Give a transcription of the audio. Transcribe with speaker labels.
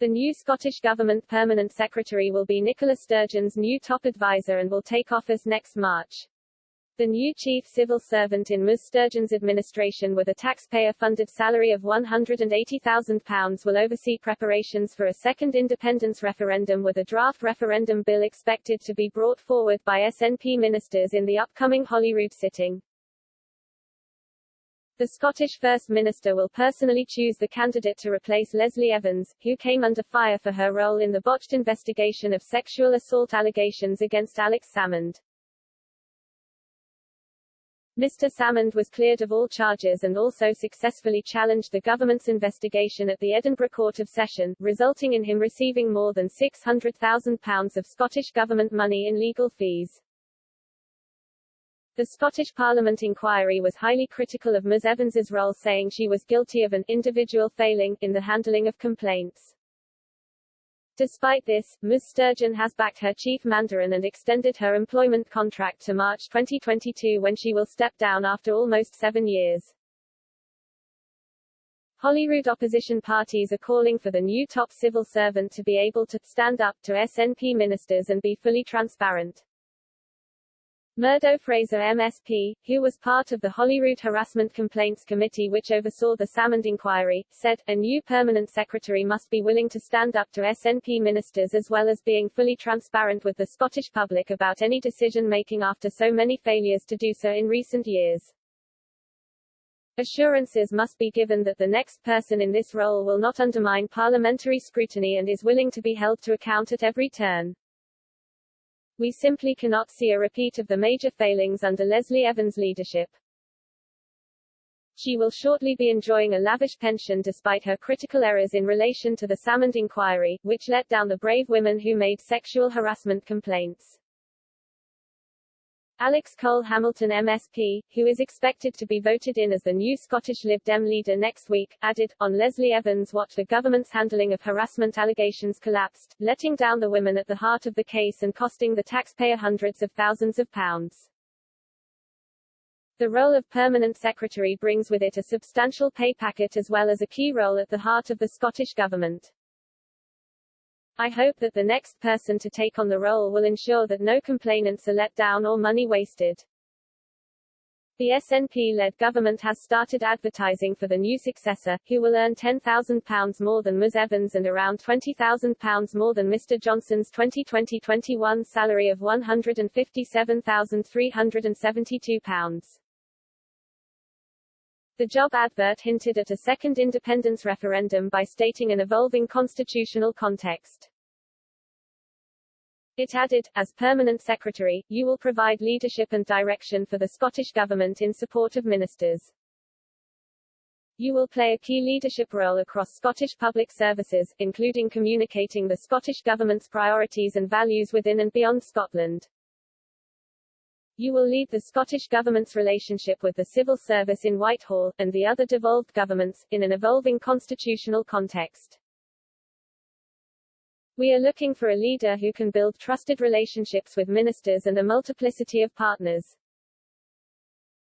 Speaker 1: The new Scottish Government Permanent Secretary will be Nicola Sturgeon's new top advisor and will take office next March. The new chief civil servant in Ms Sturgeon's administration with a taxpayer-funded salary of £180,000 will oversee preparations for a second independence referendum with a draft referendum bill expected to be brought forward by SNP ministers in the upcoming Holyrood sitting. The Scottish First Minister will personally choose the candidate to replace Leslie Evans, who came under fire for her role in the botched investigation of sexual assault allegations against Alex Salmond. Mr. Salmond was cleared of all charges and also successfully challenged the government's investigation at the Edinburgh Court of Session, resulting in him receiving more than £600,000 of Scottish government money in legal fees. The Scottish Parliament inquiry was highly critical of Ms Evans's role, saying she was guilty of an individual failing in the handling of complaints. Despite this, Ms Sturgeon has backed her chief mandarin and extended her employment contract to March 2022, when she will step down after almost 7 years. Holyrood opposition parties are calling for the new top civil servant to be able to stand up to SNP ministers and be fully transparent. Murdo Fraser MSP, who was part of the Holyrood Harassment Complaints Committee which oversaw the Salmond inquiry, said, "A new permanent secretary must be willing to stand up to SNP ministers as well as being fully transparent with the Scottish public about any decision-making after so many failures to do so in recent years. Assurances must be given that the next person in this role will not undermine parliamentary scrutiny and is willing to be held to account at every turn. We simply cannot see a repeat of the major failings under Leslie Evans' leadership. She will shortly be enjoying a lavish pension despite her critical errors in relation to the Salmond inquiry, which let down the brave women who made sexual harassment complaints." Alex Cole-Hamilton MSP, who is expected to be voted in as the new Scottish Lib Dem leader next week, added, "On Leslie Evans' watch the government's handling of harassment allegations collapsed, letting down the women at the heart of the case and costing the taxpayer hundreds of thousands of pounds." The role of permanent secretary brings with it a substantial pay packet as well as a key role at the heart of the Scottish government. I hope that the next person to take on the role will ensure that no complainants are let down or money wasted. The SNP-led government has started advertising for the new successor, who will earn £10,000 more than Ms Evans and around £20,000 more than Mr Johnson's 2020-21 salary of £157,372. The job advert hinted at a second independence referendum by stating an evolving constitutional context. It added, "As permanent secretary, you will provide leadership and direction for the Scottish Government in support of ministers. You will play a key leadership role across Scottish public services, including communicating the Scottish Government's priorities and values within and beyond Scotland. You will lead the Scottish Government's relationship with the civil service in Whitehall, and the other devolved governments, in an evolving constitutional context. We are looking for a leader who can build trusted relationships with ministers and a multiplicity of partners.